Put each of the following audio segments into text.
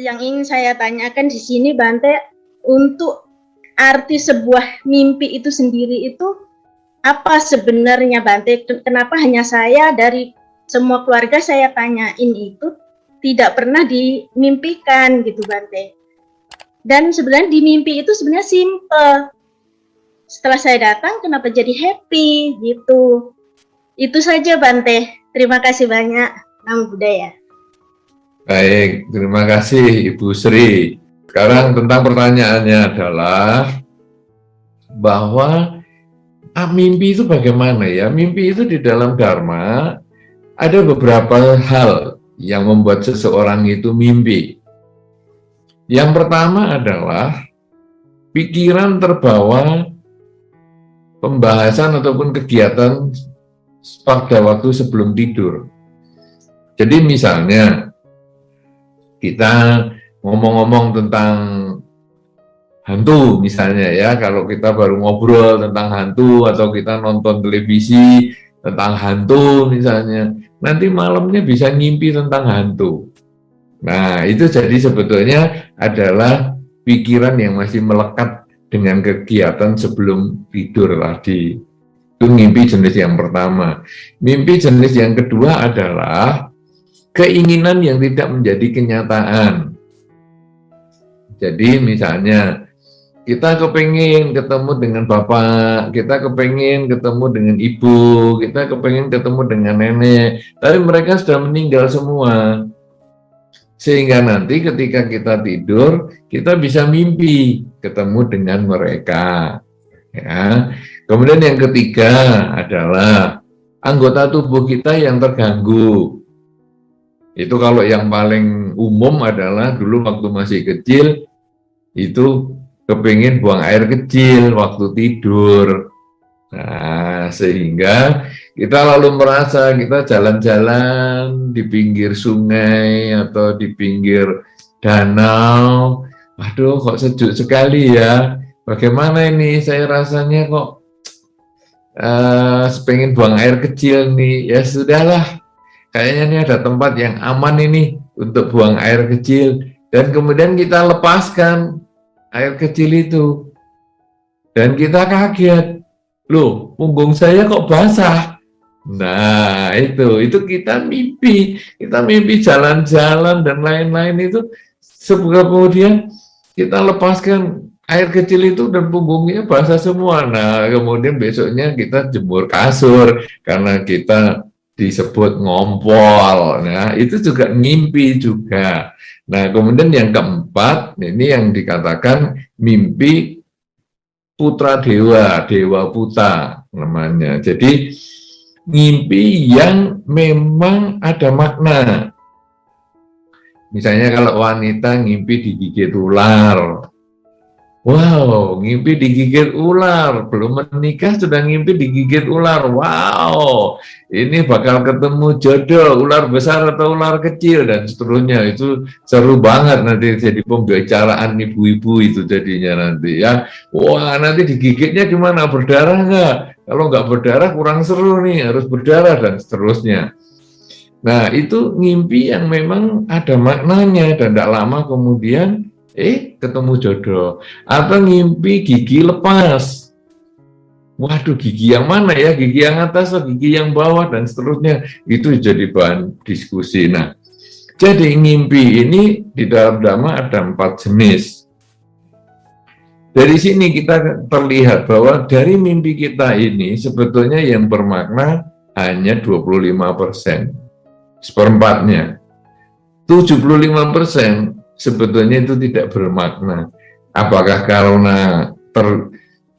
yang ingin saya tanyakan di sini, Bante, untuk arti sebuah mimpi itu sendiri itu apa sebenarnya, Bante? Kenapa hanya saya dari semua keluarga saya tanyain itu tidak pernah dimimpikan gitu, Bante? Dan sebenarnya di mimpi itu sebenarnya simple. Setelah saya datang, kenapa jadi happy gitu? Itu saja, Bante. Terima kasih banyak. Namo Buddhaya. Baik, terima kasih Ibu Sri. Sekarang tentang pertanyaannya adalah bahwa mimpi itu bagaimana ya? Mimpi itu di dalam Dharma ada beberapa hal yang membuat seseorang itu mimpi. Yang pertama adalah pikiran terbawa pembahasan ataupun kegiatan pada waktu sebelum tidur. Jadi misalnya kita ngomong-ngomong tentang hantu misalnya ya, kalau kita baru ngobrol tentang hantu atau kita nonton televisi tentang hantu misalnya, nanti malamnya bisa ngimpi tentang hantu. Nah, itu jadi sebetulnya adalah pikiran yang masih melekat dengan kegiatan sebelum tidur tadi. Itu mimpi jenis yang pertama. Mimpi jenis yang kedua adalah keinginan yang tidak menjadi kenyataan. Jadi misalnya kita kepengen ketemu dengan bapak, kita kepengen ketemu dengan ibu, kita kepengen ketemu dengan nenek, tapi mereka sudah meninggal semua. Sehingga nanti ketika kita tidur, kita bisa mimpi ketemu dengan mereka. Ya. Kemudian yang ketiga adalah anggota tubuh kita yang terganggu. Itu kalau yang paling umum adalah dulu waktu masih kecil, itu kepingin buang air kecil waktu tidur. Nah, sehingga kita lalu merasa kita jalan-jalan di pinggir sungai atau di pinggir danau. Aduh, kok sejuk sekali ya. Bagaimana ini? Saya rasanya kok pengen buang air kecil nih. Ya sudahlah. Kayaknya ini ada tempat yang aman ini untuk buang air kecil. Dan kemudian kita lepaskan air kecil itu. Dan kita kaget. Loh, punggung saya kok basah? Nah, itu kita mimpi jalan-jalan dan lain-lain itu. Sebelum kemudian kita lepaskan air kecil itu dan punggungnya basah semua. Nah, kemudian besoknya kita jemur kasur karena kita disebut ngompol. Nah, itu juga mimpi juga. Nah, kemudian yang keempat, ini yang dikatakan mimpi putra dewa, dewa puta namanya. Jadi, mimpi yang memang ada makna. Misalnya kalau wanita ngimpi digigit ular. Wow, ngimpi digigit ular, belum menikah sudah ngimpi digigit ular. Wow, ini bakal ketemu jodoh, ular besar atau ular kecil dan seterusnya. Itu seru banget nanti jadi pembicaraan ibu-ibu itu jadinya nanti ya. Wah, nanti digigitnya gimana? Berdarah nggak? Kalau nggak berdarah kurang seru nih, harus berdarah dan seterusnya. Nah, itu ngimpi yang memang ada maknanya dan tidak lama kemudian ketemu jodoh. Atau ngimpi gigi lepas. Waduh, gigi yang mana ya? Gigi yang atas atau gigi yang bawah dan seterusnya. Itu jadi bahan diskusi. Nah, jadi ngimpi ini di dalam Dhamma ada 4 jenis. Dari sini kita terlihat bahwa dari mimpi kita ini sebetulnya yang bermakna hanya 25%. Seperempatnya. 75% sebetulnya itu tidak bermakna. Apakah karena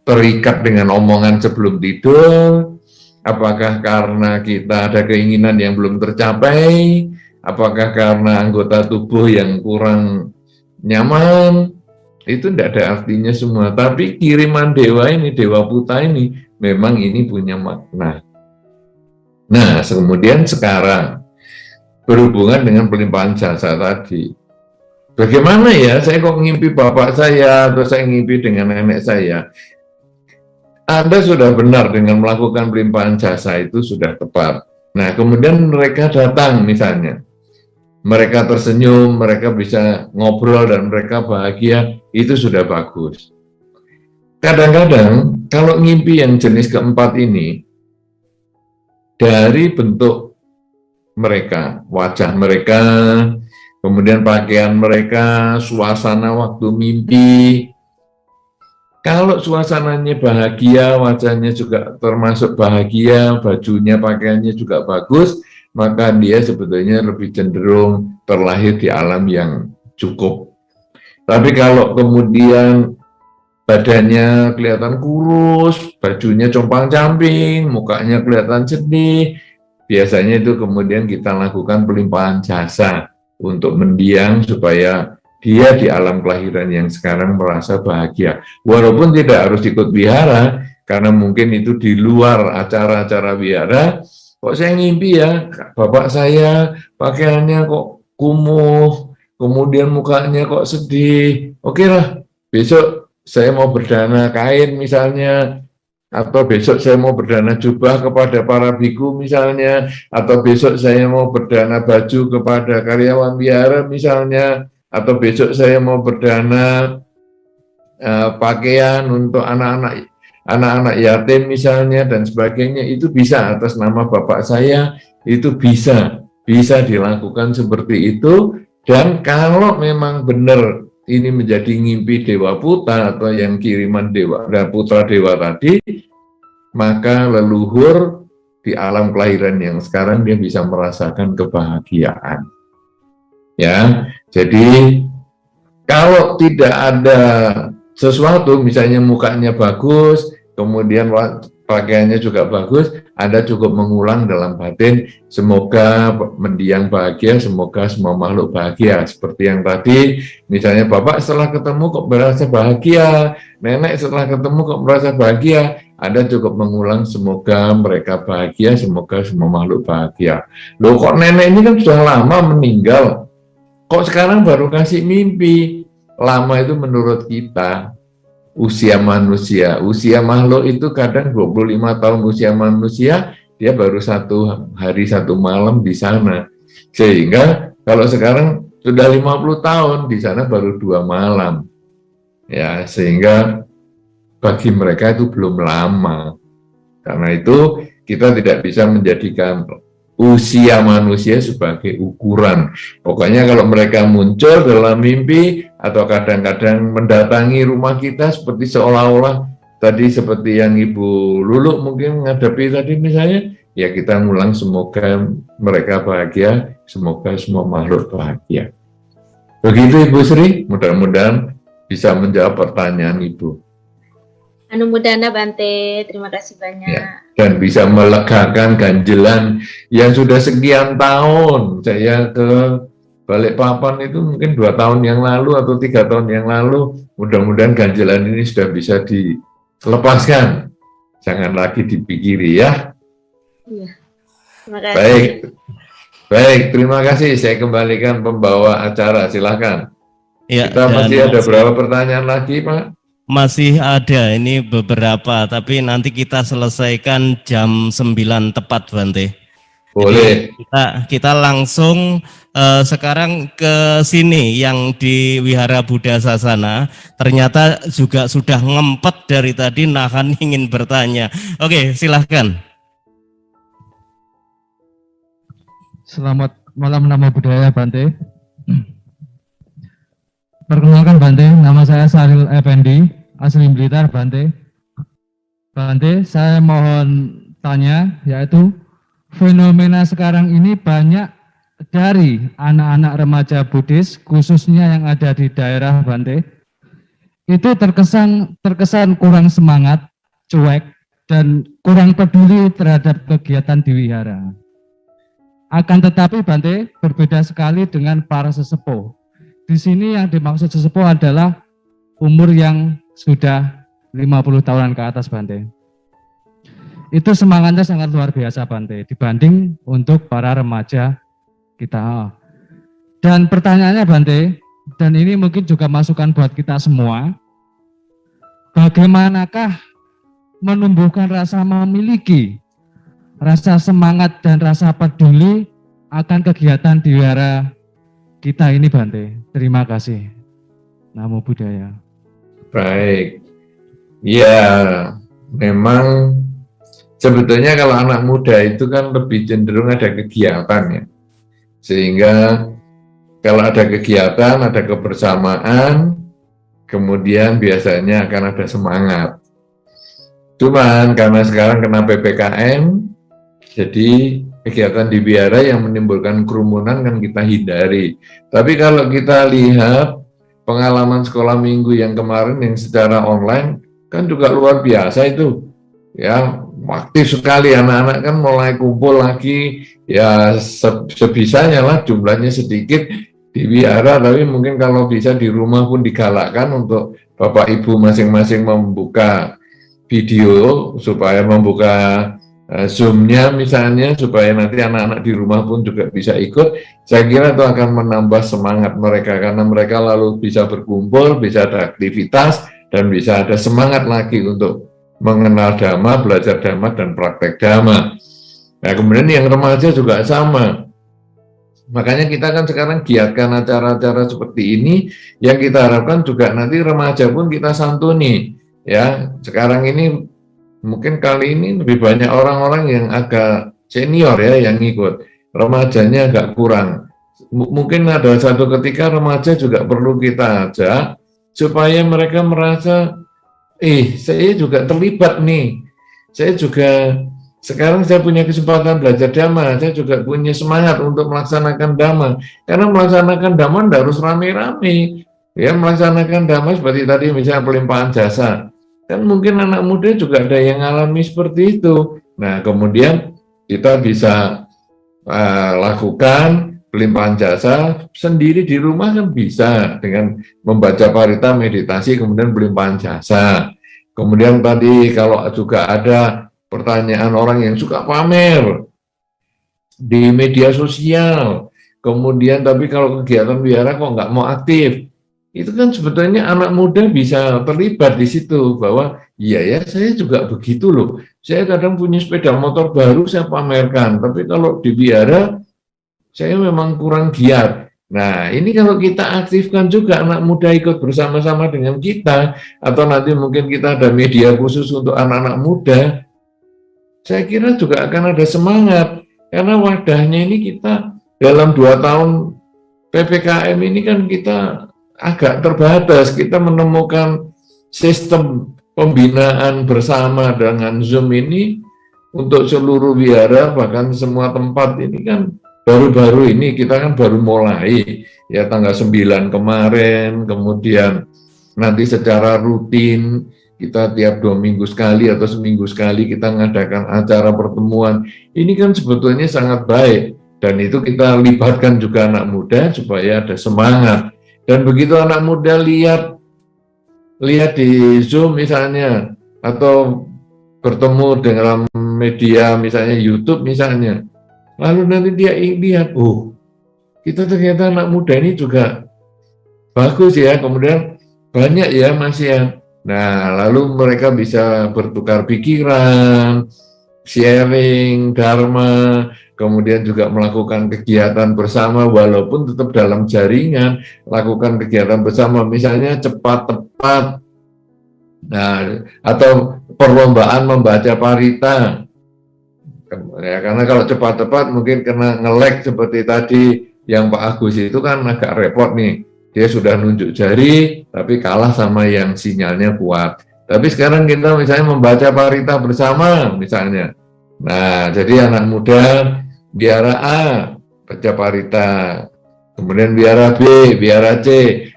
terikat dengan omongan sebelum tidur? Apakah karena kita ada keinginan yang belum tercapai? Apakah karena anggota tubuh yang kurang nyaman? Itu tidak ada artinya semua. Tapi kiriman dewa ini, dewa puta ini, memang ini punya makna. Nah, kemudian sekarang berhubungan dengan pelimpahan jasa tadi. Bagaimana ya, saya kok ngimpi bapak saya, atau saya ngimpi dengan nenek saya. Anda sudah benar dengan melakukan pelimpahan jasa itu sudah tepat. Nah, kemudian mereka datang misalnya. mereka tersenyum, mereka bisa ngobrol dan mereka bahagia, itu sudah bagus. Kadang-kadang kalau ngimpi yang jenis keempat ini, dari bentuk mereka, wajah mereka, kemudian pakaian mereka, suasana waktu mimpi, kalau suasananya bahagia, wajahnya juga termasuk bahagia, bajunya, pakaiannya juga bagus, maka dia sebetulnya lebih cenderung terlahir di alam yang cukup. Tapi kalau kemudian badannya kelihatan kurus, bajunya compang-camping, mukanya kelihatan sedih, biasanya itu kemudian kita lakukan pelimpahan jasa untuk mendiang supaya dia di alam kelahiran yang sekarang merasa bahagia. Walaupun tidak harus ikut wihara, karena mungkin itu di luar acara-acara wihara, kok saya ngimpi ya, bapak saya pakaiannya kok kumuh, kemudian mukanya kok sedih, oke lah, besok saya mau berdana kain misalnya, atau besok saya mau berdana jubah kepada para biku misalnya, atau besok saya mau berdana baju kepada karyawan wihara misalnya, atau besok saya mau berdana pakaian untuk anak-anak yatim misalnya dan sebagainya, itu bisa atas nama bapak saya, itu bisa dilakukan seperti itu. Dan kalau memang benar ini menjadi ngimpi Dewa Putra atau yang kiriman Dewa dan Putra Dewa tadi, maka leluhur di alam kelahiran yang sekarang dia bisa merasakan kebahagiaan. Ya, jadi kalau tidak ada sesuatu, misalnya mukanya bagus, kemudian pakaiannya juga bagus, Anda cukup mengulang dalam batin, semoga mendiang bahagia, semoga semua makhluk bahagia. Seperti yang tadi, misalnya Bapak setelah ketemu kok merasa bahagia, Nenek setelah ketemu kok merasa bahagia, Anda cukup mengulang semoga mereka bahagia, semoga semua makhluk bahagia. Loh kok nenek ini kan sudah lama meninggal, kok sekarang baru kasih mimpi? Lama itu menurut kita, usia manusia, usia makhluk itu kadang 25 tahun usia manusia, dia baru 1 hari 1 malam di sana. Sehingga kalau sekarang sudah 50 tahun, di sana baru 2 malam. Ya, sehingga bagi mereka itu belum lama. Karena itu kita tidak bisa menjadikan usia manusia sebagai ukuran. Pokoknya kalau mereka muncul dalam mimpi atau kadang-kadang mendatangi rumah kita seperti seolah-olah tadi seperti yang Ibu Lulu mungkin menghadapi tadi misalnya, ya kita ngulang semoga mereka bahagia, semoga semua makhluk bahagia. Begitu Ibu Sri, mudah-mudahan bisa menjawab pertanyaan Ibu. Anumodana Bante, terima kasih banyak. Ya, dan bisa melegakan ganjelan yang sudah sekian tahun. Saya ke Balikpapan itu mungkin 2 tahun yang lalu atau 3 tahun yang lalu. Mudah-mudahan ganjelan ini sudah bisa dilepaskan. Jangan lagi dipikiri ya. Iya. Terima kasih. Baik, terima kasih. Saya kembalikan pembawa acara, silakan. Ya, kita masih ada berapa pertanyaan lagi, Pak? Masih ada, ini beberapa, tapi nanti kita selesaikan jam 9 tepat, Bante. Boleh. Jadi kita langsung sekarang ke sini yang di Wihara Buddha Sasana. Ternyata juga sudah ngempet dari tadi nahan ingin bertanya. Oke, silahkan. Selamat malam, nama budaya Bante. Perkenalkan Bante, nama saya Saril Effendi, asli Blitar Bante. Bante, saya mohon tanya, yaitu fenomena sekarang ini banyak dari anak-anak remaja Buddhis, khususnya yang ada di daerah Bante, itu terkesan kurang semangat, cuek, dan kurang peduli terhadap kegiatan di wihara. Akan tetapi Bante berbeda sekali dengan para sesepuh. Di sini yang dimaksud sesepuh adalah umur yang sudah 50 tahunan ke atas Bante. Itu semangatnya sangat luar biasa Bante dibanding untuk para remaja kita. Dan pertanyaannya Bante, dan ini mungkin juga masukan buat kita semua, bagaimanakah menumbuhkan rasa memiliki, rasa semangat dan rasa peduli akan kegiatan di wihara kita ini Bante. Terima kasih. Namo Buddhaya. Baik. Ya, memang sebetulnya kalau anak muda itu kan lebih cenderung ada kegiatan ya. Sehingga kalau ada kegiatan, ada kebersamaan, kemudian biasanya akan ada semangat. Cuman karena sekarang kena PPKM, jadi kegiatan di biara yang menimbulkan kerumunan kan kita hindari. Tapi kalau kita lihat pengalaman sekolah minggu yang kemarin yang secara online, kan juga luar biasa itu. Ya, aktif sekali anak-anak kan mulai kumpul lagi, ya sebisanya lah, jumlahnya sedikit di biara, tapi mungkin kalau bisa di rumah pun digalakkan untuk Bapak Ibu masing-masing membuka video supaya membuka Zoom-nya misalnya, supaya nanti anak-anak di rumah pun juga bisa ikut. Saya kira itu akan menambah semangat mereka, karena mereka lalu bisa berkumpul, bisa ada aktivitas, dan bisa ada semangat lagi untuk mengenal Dhamma, belajar Dhamma, dan praktek Dhamma. Nah, kemudian yang remaja juga sama. Makanya kita kan sekarang giatkan acara-acara seperti ini, yang kita harapkan juga nanti remaja pun kita santuni. Ya, sekarang ini mungkin kali ini lebih banyak orang-orang yang agak senior ya yang ikut, remajanya agak kurang. Mungkin ada satu ketika remaja juga perlu kita ajak supaya mereka merasa, saya juga terlibat nih, saya juga sekarang saya punya kesempatan belajar Dhamma, saya juga punya semangat untuk melaksanakan Dhamma. Karena melaksanakan Dhamma tidak harus rame-rame, ya melaksanakan Dhamma seperti tadi misalnya pelimpahan jasa. Kan mungkin anak muda juga ada yang alami seperti itu. Nah, kemudian kita bisa lakukan pelimpahan jasa sendiri di rumah kan bisa, dengan membaca parita, meditasi, kemudian pelimpahan jasa. Kemudian tadi kalau juga ada pertanyaan orang yang suka pamer di media sosial, kemudian tapi kalau kegiatan biara kok nggak mau aktif, itu kan sebetulnya anak muda bisa terlibat di situ, bahwa iya ya saya juga begitu loh, saya kadang punya sepeda motor baru saya pamerkan, tapi kalau di biara saya memang kurang giat. Nah, ini kalau kita aktifkan juga anak muda ikut bersama-sama dengan kita, atau nanti mungkin kita ada media khusus untuk anak-anak muda, saya kira juga akan ada semangat, karena wadahnya ini kita dalam 2 tahun PPKM ini kan kita agak terbatas. Kita menemukan sistem pembinaan bersama dengan Zoom ini untuk seluruh biara, bahkan semua tempat ini kan baru-baru ini, kita kan baru mulai, ya tanggal 9 kemarin, kemudian nanti secara rutin, kita tiap 2 minggu sekali atau seminggu sekali kita mengadakan acara pertemuan. Ini kan sebetulnya sangat baik, dan itu kita libatkan juga anak muda supaya ada semangat. Dan begitu anak muda lihat di Zoom misalnya, atau bertemu dengan media misalnya YouTube misalnya, lalu nanti dia lihat, kita ternyata anak muda ini juga bagus ya, kemudian banyak ya Mas ya. Nah, lalu mereka bisa bertukar pikiran, sharing Dharma, kemudian juga melakukan kegiatan bersama walaupun tetap dalam jaringan, lakukan kegiatan bersama misalnya cepat tepat, nah, atau perlombaan membaca parita. Ya, karena kalau cepat tepat mungkin kena nge-lag seperti tadi yang Pak Agus itu kan agak repot nih. Dia sudah nunjuk jari, tapi kalah sama yang sinyalnya kuat. Tapi sekarang kita misalnya membaca parita bersama, misalnya. Nah, jadi anak muda, biara A, baca parita. Kemudian biara B, biara C,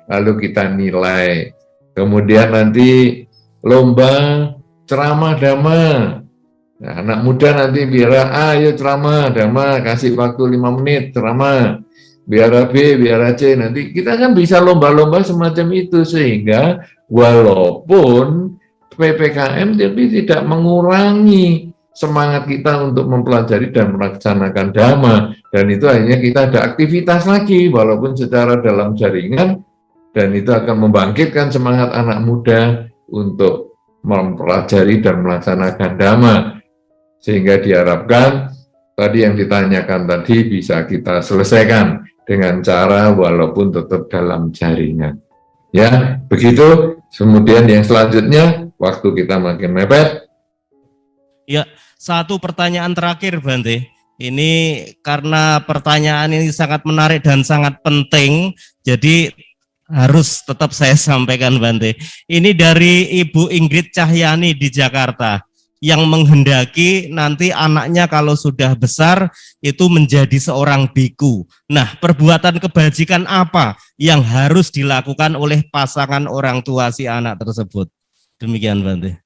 lalu kita nilai. Kemudian nanti lomba ceramah Dhamma. Nah, anak muda nanti biara A, ayo ceramah Dhamma, kasih waktu 5 menit ceramah. Biara B, biara C, nanti kita kan bisa lomba-lomba semacam itu, sehingga walaupun PPKM tapi tidak mengurangi semangat kita untuk mempelajari dan melaksanakan Dhamma, dan itu akhirnya kita ada aktivitas lagi walaupun secara dalam jaringan, dan itu akan membangkitkan semangat anak muda untuk mempelajari dan melaksanakan Dhamma, sehingga diharapkan tadi yang ditanyakan tadi bisa kita selesaikan. dengan cara walaupun tetap dalam jaringan. Ya, begitu. Kemudian yang selanjutnya, waktu kita makin mepet. Ya, satu pertanyaan terakhir Bante. Ini karena pertanyaan ini sangat menarik dan sangat penting, jadi harus tetap saya sampaikan Bante. Ini dari Ibu Ingrid Cahyani di Jakarta, yang menghendaki nanti anaknya kalau sudah besar itu menjadi seorang biku. Nah, perbuatan kebajikan apa yang harus dilakukan oleh pasangan orang tua si anak tersebut? Demikian Bante.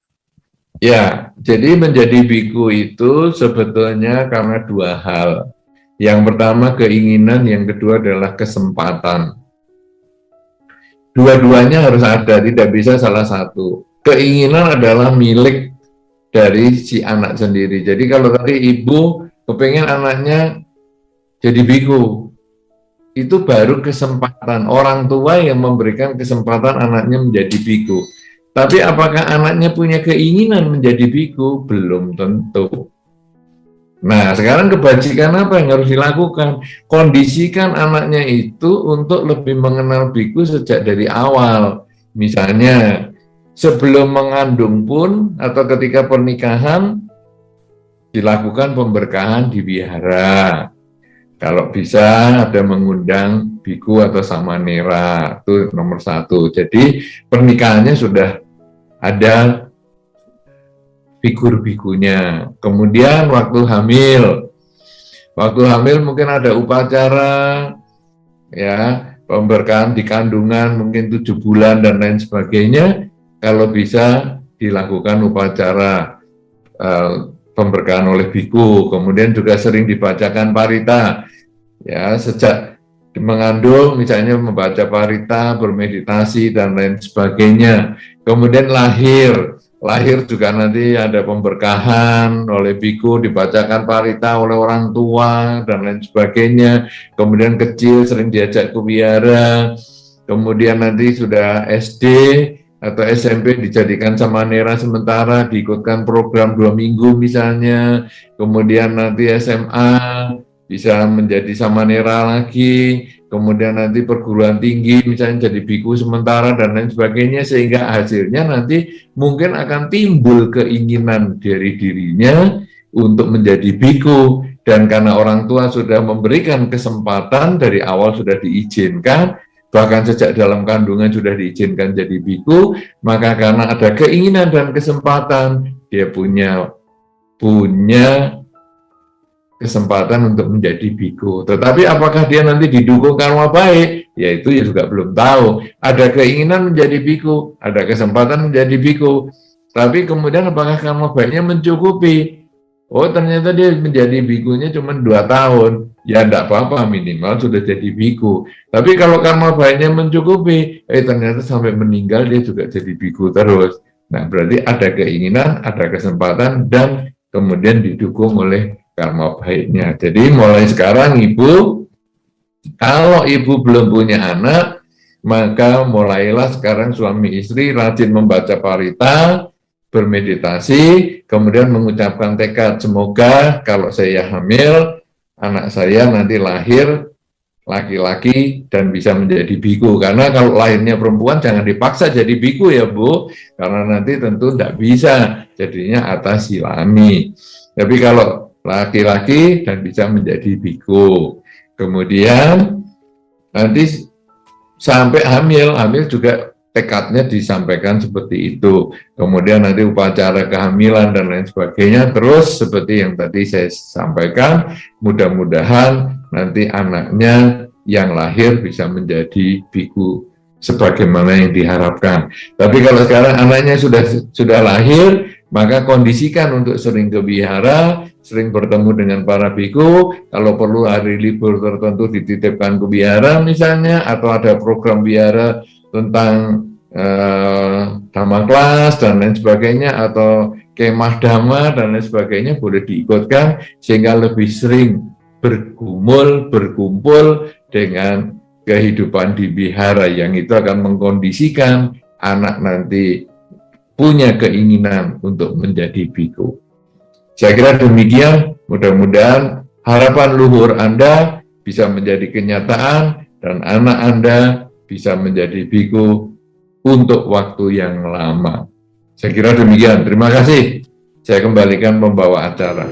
Ya, jadi menjadi biku itu sebetulnya karena dua hal. Yang pertama keinginan, yang kedua adalah kesempatan. Dua-duanya harus ada, tidak bisa salah satu. Keinginan adalah milik dari si anak sendiri. Jadi kalau tadi ibu kepengen anaknya jadi biku, itu baru kesempatan. Orang tua yang memberikan kesempatan anaknya menjadi biku. Tapi apakah anaknya punya keinginan menjadi biku? Belum tentu. Nah, sekarang kebajikan apa yang harus dilakukan? Kondisikan anaknya itu untuk lebih mengenal biku sejak dari awal. Misalnya, sebelum mengandung pun atau ketika pernikahan, dilakukan pemberkahan di wihara. Kalau bisa ada mengundang biku atau samanera, itu nomor satu. Jadi pernikahannya sudah ada figur-bikunya. Kemudian waktu hamil mungkin ada upacara, ya, pemberkahan di kandungan mungkin 7 bulan dan lain sebagainya. Kalau bisa dilakukan upacara pemberkahan oleh biku. Kemudian juga sering dibacakan parita, ya, sejak mengandung misalnya membaca parita, bermeditasi dan lain sebagainya. Kemudian lahir juga nanti ada pemberkahan oleh biku, dibacakan parita oleh orang tua dan lain sebagainya. Kemudian kecil sering diajak ke wihara. Kemudian nanti sudah SD atau SMP dijadikan samanera sementara, diikutkan program 2 minggu misalnya. Kemudian nanti SMA bisa menjadi samanera lagi, kemudian nanti perguruan tinggi misalnya jadi biku sementara dan lain sebagainya, sehingga hasilnya nanti mungkin akan timbul keinginan dari dirinya untuk menjadi biku, dan karena orang tua sudah memberikan kesempatan dari awal, sudah diizinkan, bahkan sejak dalam kandungan sudah diizinkan jadi biku, maka karena ada keinginan dan kesempatan, dia punya kesempatan untuk menjadi biku. Tetapi apakah dia nanti didukung karma baik? Ya itu ya juga belum tahu. Ada keinginan menjadi biku, ada kesempatan menjadi biku. Tapi kemudian apakah karma baiknya mencukupi? Oh ternyata dia menjadi bikunya cuma 2 tahun. Ya enggak apa-apa, minimal sudah jadi biku. Tapi kalau karma baiknya mencukupi, ternyata sampai meninggal dia juga jadi biku terus. Nah berarti ada keinginan, ada kesempatan, dan kemudian didukung oleh karma baiknya. Jadi mulai sekarang ibu, kalau ibu belum punya anak, maka mulailah sekarang suami istri rajin membaca parita, bermeditasi, kemudian mengucapkan tekad, semoga kalau saya hamil, anak saya nanti lahir laki-laki dan bisa menjadi biku. Karena kalau lahirnya perempuan jangan dipaksa jadi biku ya Bu, karena nanti tentu tidak bisa, jadinya atas silami. Tapi kalau laki-laki dan bisa menjadi biku. Kemudian nanti sampai hamil juga tekadnya disampaikan seperti itu. Kemudian nanti upacara kehamilan dan lain sebagainya. Terus seperti yang tadi saya sampaikan, mudah-mudahan nanti anaknya yang lahir bisa menjadi biku sebagaimana yang diharapkan. Tapi kalau sekarang anaknya sudah lahir, maka kondisikan untuk sering ke wihara, sering bertemu dengan para biku. Kalau perlu hari libur tertentu dititipkan ke wihara misalnya, atau ada program wihara tentang dhamma kelas dan lain sebagainya, atau kemah dhamma dan lain sebagainya, boleh diikutkan sehingga lebih sering berkumpul dengan kehidupan di wihara, yang itu akan mengkondisikan anak nanti punya keinginan untuk menjadi biku. Saya kira demikian, mudah-mudahan harapan luhur Anda bisa menjadi kenyataan, dan anak Anda bisa menjadi biku untuk waktu yang lama. Saya kira demikian. Terima kasih. Saya kembalikan pembawa acara.